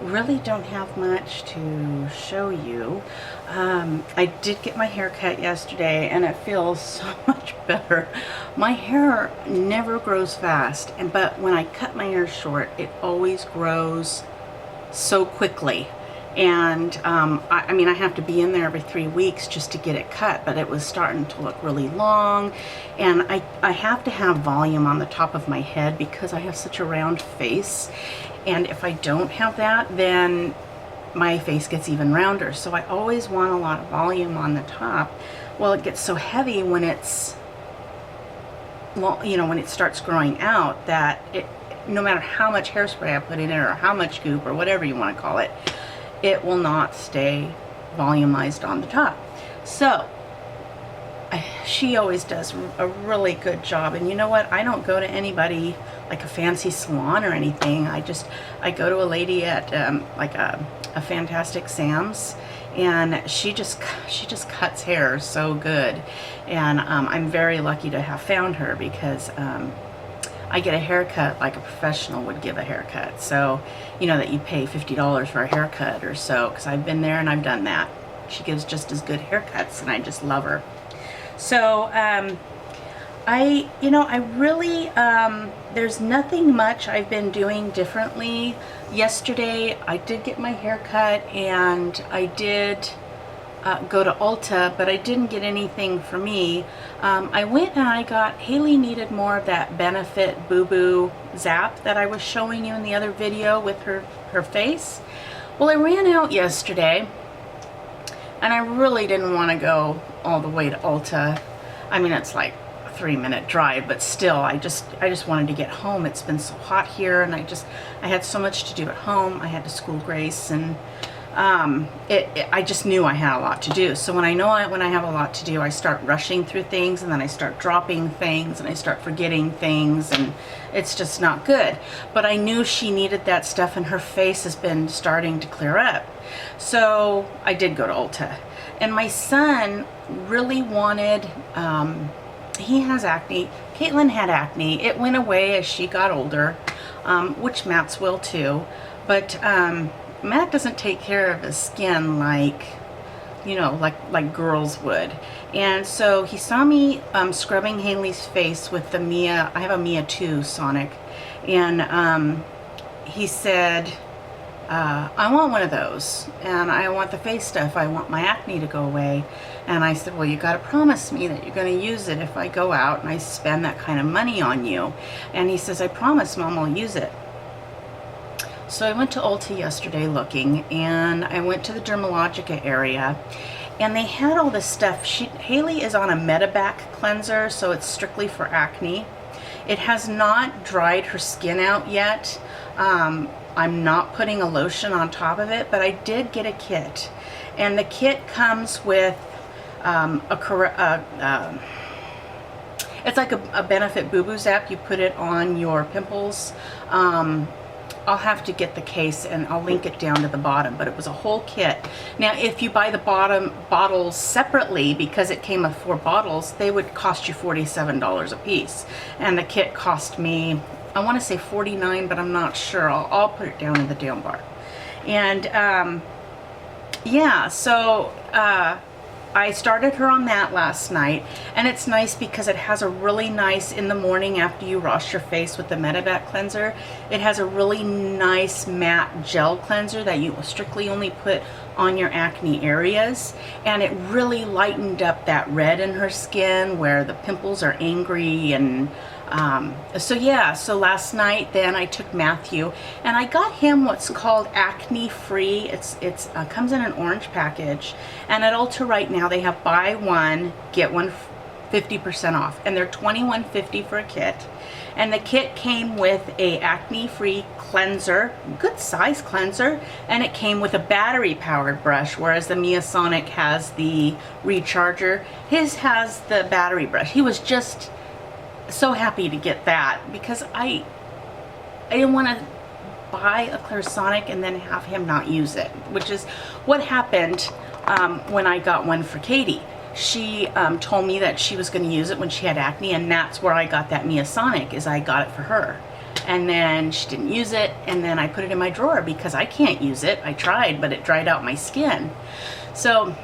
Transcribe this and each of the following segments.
really don't have much to show you. I did get my hair cut yesterday and it feels so much better. My hair never grows fast, but when I cut my hair short, it always grows so quickly. And I mean, I have to be in there every 3 weeks just to get it cut, but it was starting to look really long. And I have to have volume on the top of my head because I have such a round face. And if I don't have that, then my face gets even rounder. So I always want a lot of volume on the top. Well, it gets so heavy when it's, well, you know, when it starts growing out, that it, no matter how much hairspray I put in it or how much goop or whatever you want to call it, it will not stay volumized on the top. So she always does a really good job. And you know what? I don't go to anybody like a fancy salon or anything. I go to a lady at like a Fantastic Sam's, and she just cuts hair so good. And I'm very lucky to have found her because I get a haircut like a professional would give a haircut. So, you know, that you pay $50 for a haircut or so, because I've been there and I've done that. She gives just as good haircuts, and I just love her. So, I really, there's nothing much I've been doing differently. Yesterday, I did get my hair cut, and I did go to Ulta, but I didn't get anything for me. I went and I got, Haley needed more of that Benefit Boo Boo Zap that I was showing you in the other video with her face. Well, I ran out yesterday, and I really didn't want to go all the way to Ulta. I mean, it's like a 3-minute drive, but still, I just wanted to get home. It's been so hot here, and I had so much to do at home. I had to school Grace, and I just knew I had a lot to do. So when I have a lot to do, I start rushing through things, and then I start dropping things, and I start forgetting things, and it's just not good. But I knew she needed that stuff, and her face has been starting to clear up. So I did go to Ulta. And my son really wanted, he has acne. Caitlin had acne. It went away as she got older, which Matt's will too. But Matt doesn't take care of his skin like, you know, like girls would. And so he saw me scrubbing Haley's face with the Mia, I have a Mia 2 Sonic, and he said, I want one of those, and I want the face stuff. I want my acne to go away. And I said, well, you got to promise me that you're going to use it if I go out and I spend that kind of money on you. And he says, I promise, Mom, I'll use it. So I went to Ulta yesterday looking, and I went to the Dermalogica area, and they had all this stuff. Haley is on a Medebac cleanser, so it's strictly for acne. It has not dried her skin out yet. I'm not putting a lotion on top of it, but I did get a kit. And the kit comes with it's like a Benefit Boo Boo Zap. You put it on your pimples. I'll have to get the case and I'll link it down to the bottom, but it was a whole kit. Now, if you buy the bottles separately, because it came with 4 bottles, they would cost you $47 a piece. And the kit cost me, I want to say $49, but I'm not sure. I'll put it down in the down bar. And yeah, so I started her on that last night, and it's nice because it has a really nice, in the morning after you wash your face with the Medebac cleanser, it has a really nice matte gel cleanser that you strictly only put on your acne areas, and it really lightened up that red in her skin where the pimples are angry. And so yeah, so last night then I took Matthew and I got him what's called acne free. It's comes in an orange package, and at Ulta right now they have buy one get one 50% off, and they're $21.50 for a kit. And the kit came with a acne free cleanser, good size cleanser, and it came with a battery powered brush, whereas the Mia Sonic has the recharger. His has the battery brush. He was just so happy to get that because I didn't want to buy a Clarisonic and then have him not use it, which is what happened when I got one for Katie. She told me that she was going to use it when she had acne, and that's where I got that Mia Sonic, is I got it for her. and then she didn't use it, and then I put it in my drawer because I can't use it. I tried, but it dried out my skin. So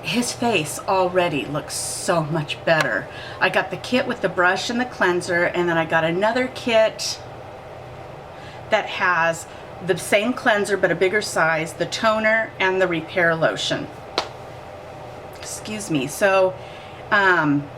his face already looks so much better. I got the kit with the brush and the cleanser, and then I got another kit that has the same cleanser but a bigger size, the toner and the repair lotion. Excuse me. So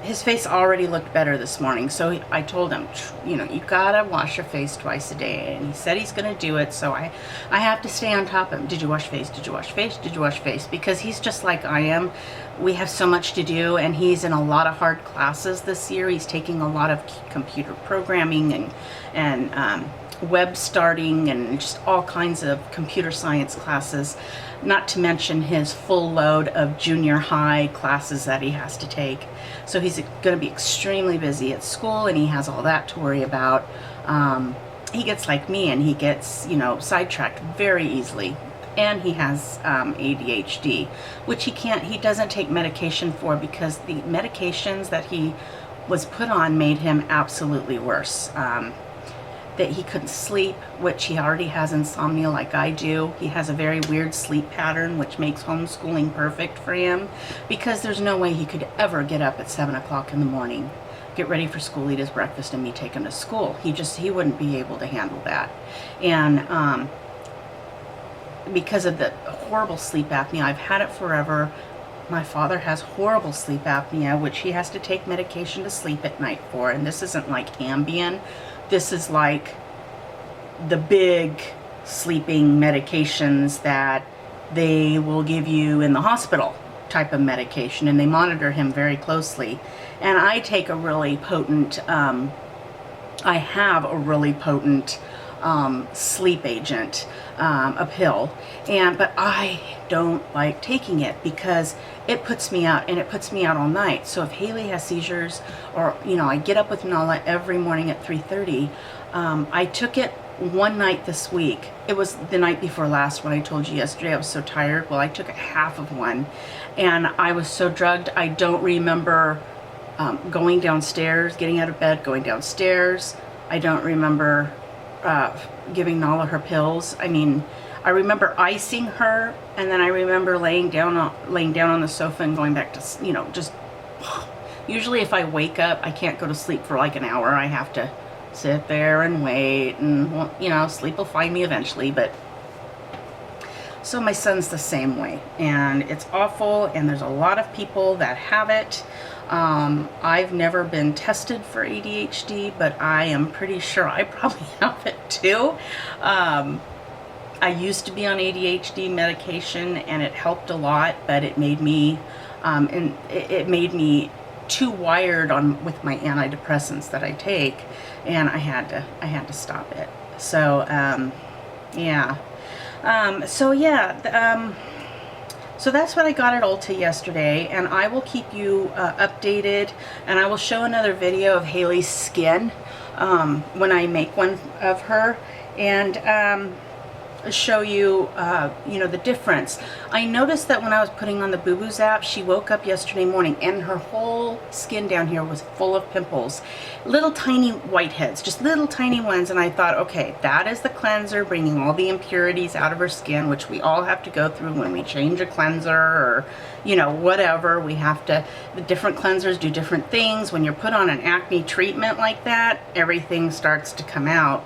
his face already looked better this morning. So I told him, you know, you gotta wash your face twice a day, and he said he's gonna do it. So I have to stay on top of him. Did you wash face? Did you wash face? Did you wash face? Because he's just like I am. We have so much to do, and he's in a lot of hard classes this year. He's taking a lot of computer programming and web starting and just all kinds of computer science classes, not to mention his full load of junior high classes that he has to take. So he's going to be extremely busy at school, and he has all that to worry about. He gets like me, and he gets, you know, sidetracked very easily. And he has ADHD, which he doesn't take medication for, because the medications that he was put on made him absolutely worse. That he couldn't sleep, which he already has insomnia like I do. He has a very weird sleep pattern, which makes homeschooling perfect for him, because there's no way he could ever get up at 7 o'clock in the morning, get ready for school, eat his breakfast, and me take him to school. He wouldn't be able to handle that. And because of the horrible sleep apnea, I've had it forever. My father has horrible sleep apnea, which he has to take medication to sleep at night for. And this isn't like Ambien. This is like the big sleeping medications that they will give you in the hospital type of medication, and they monitor him very closely. And I take a really potent, I have a really potent sleep agent, a pill, but I don't like taking it because it puts me out, and it puts me out all night. So if Haley has seizures, or, you know, I get up with Nala every morning at 3:30. I took it one night this week. It was the night before last when I told you yesterday I was so tired. Well, I took a half of one, and I was so drugged. I don't remember going downstairs, getting out of bed, going downstairs. I don't remember giving Nala her pills. I mean, I remember icing her, and then I remember laying down on the sofa and going back to, you know, just, usually if I wake up, I can't go to sleep for like an hour. I have to sit there and wait, and, well, you know, sleep will find me eventually. But so my son's the same way, and it's awful, and there's a lot of people that have it. I've never been tested for ADHD, but I am pretty sure I probably have it too. I used to be on ADHD medication, and it helped a lot, but it made me, it made me too wired with my antidepressants that I take, and I had to stop it. So yeah. So that's what I got at Ulta yesterday, and I will keep you updated, and I will show another video of Haley's skin when I make one of her, and show you, you know, the difference. I noticed that when I was putting on the Boo Boos app, she woke up yesterday morning and her whole skin down here was full of pimples, little tiny whiteheads, just little tiny ones. And I thought, okay, that is the cleanser bringing all the impurities out of her skin, which we all have to go through when we change a cleanser, or, you know, whatever. We have to, the different cleansers do different things. When you're put on an acne treatment like that, everything starts to come out,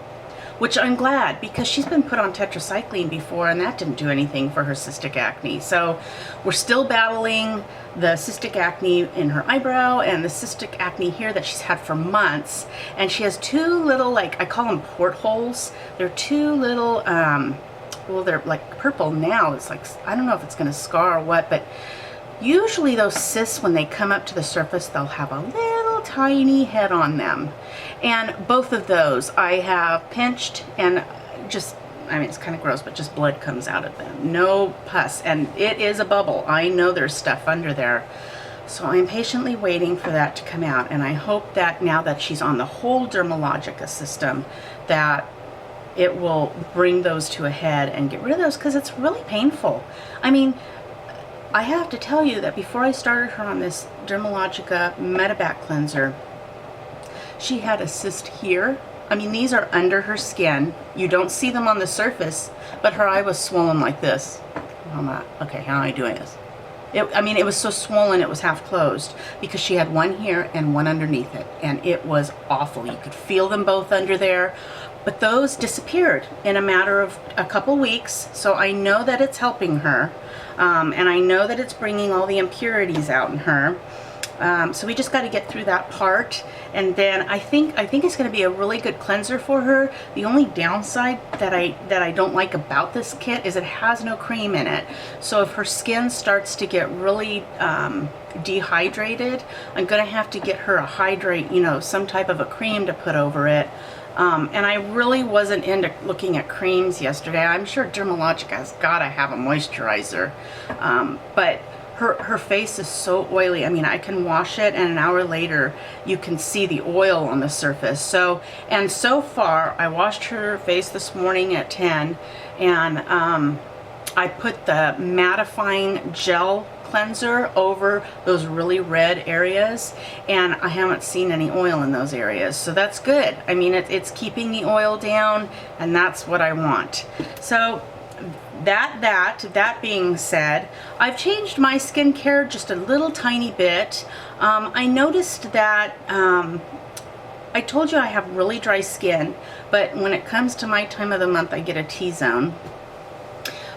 which I'm glad, because she's been put on tetracycline before, and that didn't do anything for her cystic acne. So we're still battling the cystic acne in her eyebrow and the cystic acne here that she's had for months. And she has two little, like, I call them portholes. They're two little, well, they're like purple now. It's like, I don't know if it's going to scar or what, but usually those cysts, when they come up to the surface, they'll have a little tiny head on them. And both of those I have pinched, and just, I mean, it's kind of gross, but just blood comes out of them. No pus, and it is a bubble. I know there's stuff under there. So I'm patiently waiting for that to come out, and I hope that now that she's on the whole Dermalogica system, that it will bring those to a head and get rid of those, because it's really painful. I mean, I have to tell you that before I started her on this Dermalogica Metabac cleanser, she had a cyst here I mean, these are under her skin. You don't see them on the surface, but her eye was swollen like this. Okay, how am I doing this? I mean, it was so swollen it was half closed because she had one here and one underneath it, and it was awful. You could feel them both under there, but those disappeared in a matter of a couple weeks, so I know that it's helping her, and I know that it's bringing all the impurities out in her. So we just got to get through that part, and then I think it's going to be a really good cleanser for her. The only downside that I don't like about this kit is it has no cream in it. So if her skin starts to get really dehydrated, I'm going to have to get her a hydrate, you know, some type of a cream to put over it. And I really wasn't into looking at creams yesterday. I'm sure Dermalogica's got to have a moisturizer, but her face is so oily. I mean, I can wash it and an hour later you can see the oil on the surface. So far, I washed her face this morning at 10, and I put the mattifying gel cleanser over those really red areas, and I haven't seen any oil in those areas, so that's good. I mean, it's keeping the oil down, and that's what I want. So that being said, I've changed my skincare just a little tiny bit. I noticed that I told you I have really dry skin, but when it comes to my time of the month, I get a T-zone.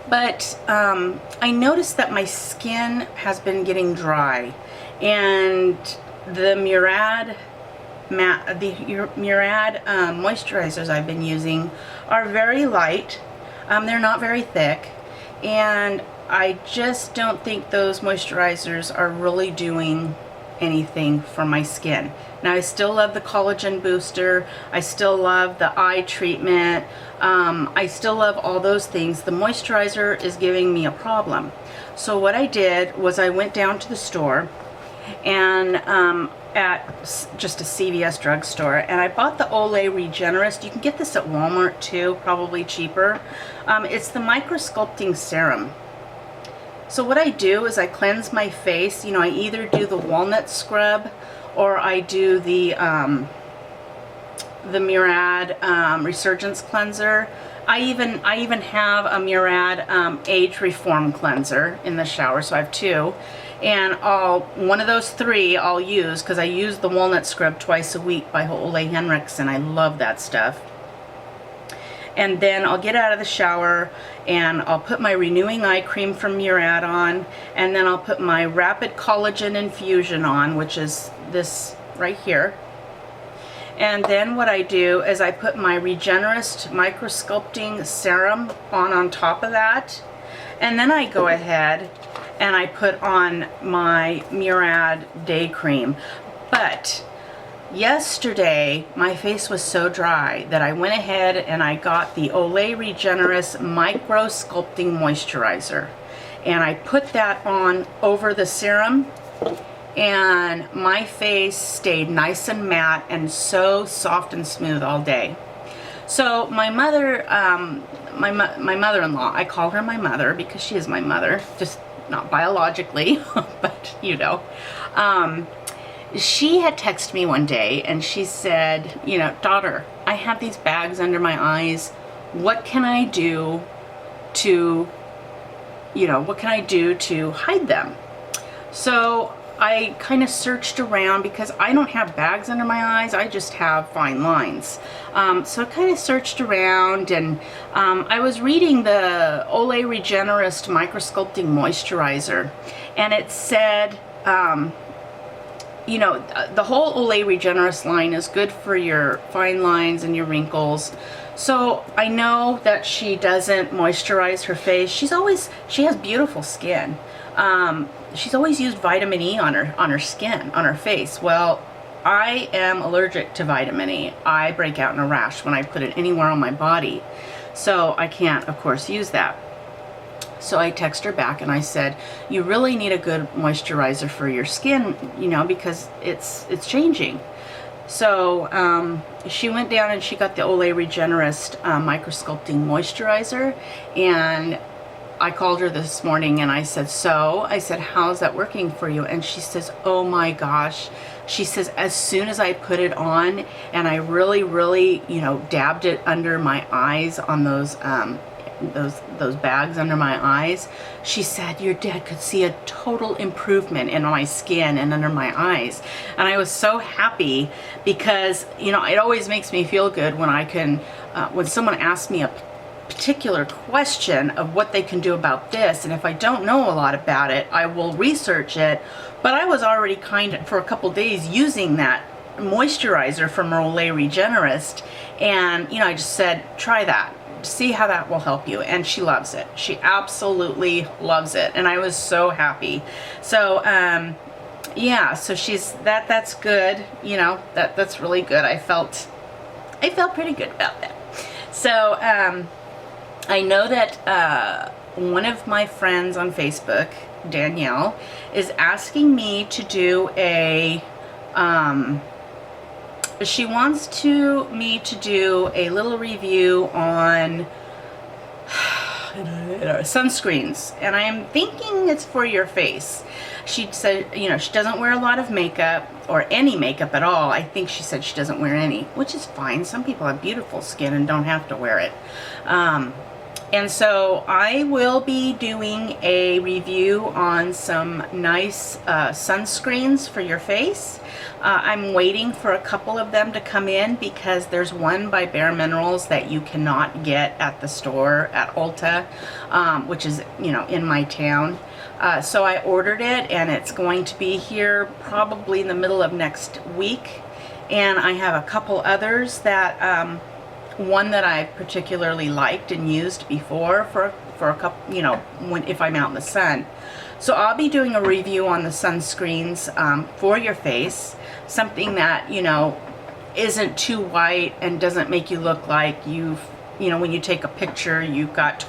But I noticed that my skin has been getting dry, and the Murad moisturizers I've been using are very light. They're not very thick, and I just don't think those moisturizers are really doing anything for my skin. Now, I still love the collagen booster. I still love the eye treatment. I still love all those things. The moisturizer is giving me a problem. So what I did was I went down to the store, and at just a CVS drugstore, and I bought the Olay Regenerist. You can get this at Walmart too, probably cheaper. It's the microsculpting serum. So what I do is I cleanse my face. You know, I either do the walnut scrub or I do the Murad Resurgence cleanser. I even have a Murad Age Reform cleanser in the shower, so I have two. And one of those three I'll use, because I use the walnut scrub twice a week by Ole Henriksen. I love that stuff. And then I'll get out of the shower and I'll put my renewing eye cream from Murad on, and then I'll put my rapid collagen infusion on, which is this right here. And then what I do is I put my Regenerist microsculpting serum on top of that, and then I go ahead and I put on my Murad day cream. But yesterday my face was so dry that I went ahead and I got the Olay Regenerist Micro Sculpting Moisturizer, and I put that on over the serum, and my face stayed nice and matte and so soft and smooth all day. So my mother, my mother-in-law, I call her my mother because she is my mother, just not biologically, but you know. She had texted me one day and she said, you know, daughter, I have these bags under my eyes. What can I do to, what can I do to hide them? So I kind of searched around because I don't have bags under my eyes. I just have fine lines. So I kind of searched around, and I was reading the Olay Regenerist Microsculpting Moisturizer, and it said, the whole Olay Regenerist line is good for your fine lines and your wrinkles. So I know that she doesn't moisturize her face. She has beautiful skin. She's always used vitamin E on her skin, on her face. Well, I am allergic to vitamin E. I break out in a rash when I put it anywhere on my body. So I can't, of course, use that. So I text her back and I said, you really need a good moisturizer for your skin, because it's changing. So she went down and she got the Olay Regenerist Microsculpting Moisturizer, and I called her this morning and I said, so, I said, how's that working for you? And she says, oh my gosh. She says, as soon as I put it on and I really, really, you know, dabbed it under my eyes on those bags under my eyes, she said, your dad could see a total improvement in my skin and under my eyes. And I was so happy because, you know, it always makes me feel good when I can, when someone asks me a particular question of what they can do about this, and if I don't know a lot about it, I will research it. But I was already for a couple days using that moisturizer from Olay Regenerist, and you know, I just said, try that, see how that will help you. And she loves it. She absolutely loves it, and I was so happy. So yeah, so that's good, you know, that's really good. I felt pretty good about that. So I know that one of my friends on Facebook, Danielle, is asking me to do a, she wants me to do a little review on sunscreens, and I am thinking it's for your face. She said, you know, she doesn't wear a lot of makeup, or any makeup at all. I think she said she doesn't wear any, which is fine. Some people have beautiful skin and don't have to wear it. And so I will be doing a review on some nice sunscreens for your face. I'm waiting for a couple of them to come in because there's one by Bare Minerals that you cannot get at the store at Ulta, which is, you know, in my town. So I ordered it, and it's going to be here probably in the middle of next week. And I have a couple others that, one that I particularly liked and used before for a couple, you know, if I'm out in the sun. So I'll be doing a review on the sunscreens for your face, something that, you know, isn't too white and doesn't make you look like you know, when you take a picture, you've got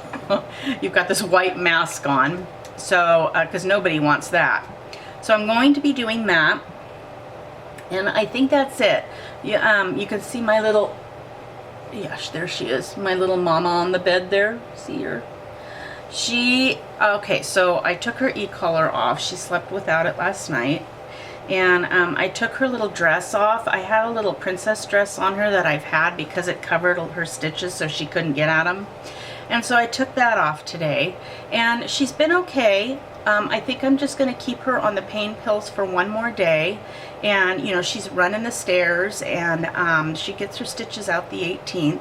this white mask on. So because nobody wants that. So I'm going to be doing that, and I think that's it. You can see my little, yes, there she is, my little mama on the bed there. See her? Okay, so I took her e-collar off. She slept without it last night. And I took her little dress off. I had a little princess dress on her that I've had because it covered her stitches so she couldn't get at them. And so I took that off today. And she's been okay. I think I'm just going to keep her on the pain pills for one more day. And, you know, she's running the stairs, and she gets her stitches out the 18th,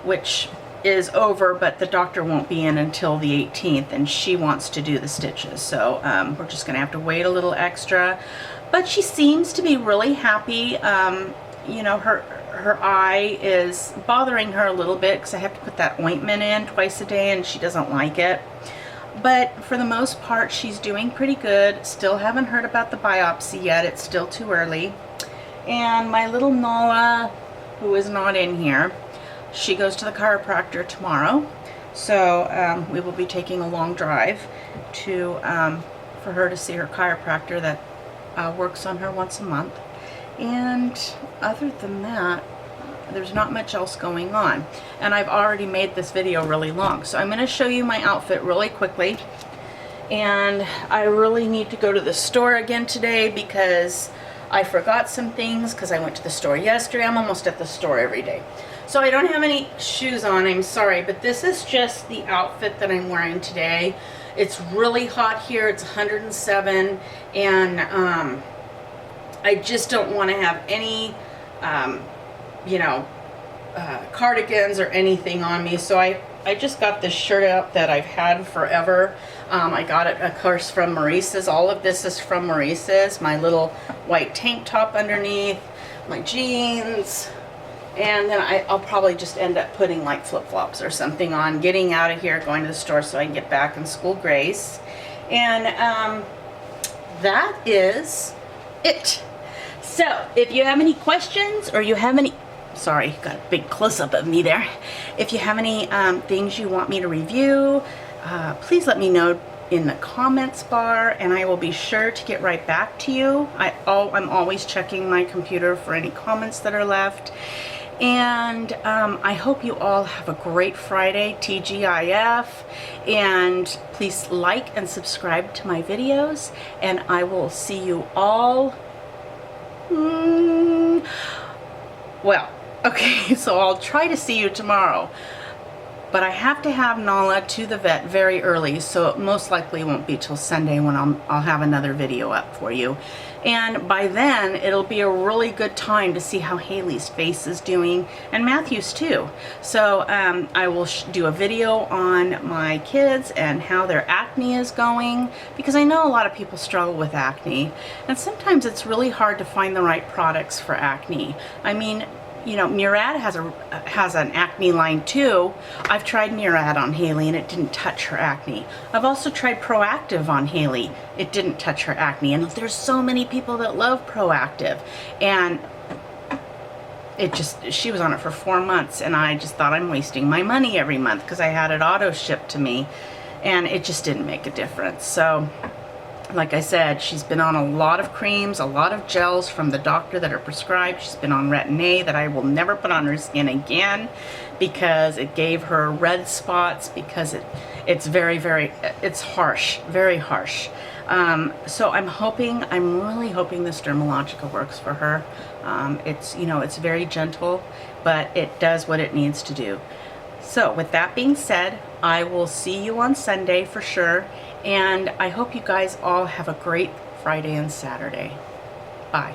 which is over, but the doctor won't be in until the 18th, and she wants to do the stitches. So we're just going to have to wait a little extra. But she seems to be really happy. You know, her eye is bothering her a little bit because I have to put that ointment in twice a day, and she doesn't like it. But for the most part, she's doing pretty good. Still haven't heard about the biopsy yet. It's still too early. And my little Nala, who is not in here, she goes to the chiropractor tomorrow. So we will be taking a long drive to for her to see her chiropractor that works on her once a month. And other than that, there's not much else going on. And I've already made this video really long. So I'm going to show you my outfit really quickly. And I really need to go to the store again today because I forgot some things because I went to the store yesterday. I'm almost at the store every day. So I don't have any shoes on, I'm sorry, but this is just the outfit that I'm wearing today. It's really hot here. It's 107, and I just don't want to have any you know, cardigans or anything on me. So I just got this shirt out that I've had forever. I got it, of course, from Maurice's. All of this is from Maurice's. My little white tank top underneath, my jeans, and then I'll probably just end up putting like flip-flops or something on, getting out of here, going to the store so I can get back in school grace. And that is it. So if you have any questions, or you have any, sorry, got a big close-up of me there. If you have any things you want me to review, please let me know in the comments bar, and I will be sure to get right back to you. I'm always checking my computer for any comments that are left. And I hope you all have a great Friday, TGIF, and please like and subscribe to my videos, and I will see you all, well, okay, so I'll try to see you tomorrow. But I have to have Nala to the vet very early, so it most likely won't be till Sunday when I'll have another video up for you. And by then, it'll be a really good time to see how Haley's face is doing, and Matthew's too. So I will do a video on my kids and how their acne is going, because I know a lot of people struggle with acne, and sometimes it's really hard to find the right products for acne. I mean, you know, Murad has an acne line too. I've tried Murad on Haley and it didn't touch her acne. I've also tried Proactive on Haley. It didn't touch her acne. And there's so many people that love Proactive. And she was on it for 4 months, and I just thought I'm wasting my money every month because I had it auto shipped to me, and it just didn't make a difference. So, like I said, she's been on a lot of creams, a lot of gels from the doctor that are prescribed. She's been on Retin-A that I will never put on her skin again because it gave her red spots, because it's very, it's harsh, very harsh. So I'm really hoping this Dermalogica works for her. It's, you know, it's very gentle, but it does what it needs to do. So with that being said, I will see you on Sunday for sure. And I hope you guys all have a great Friday and Saturday. Bye.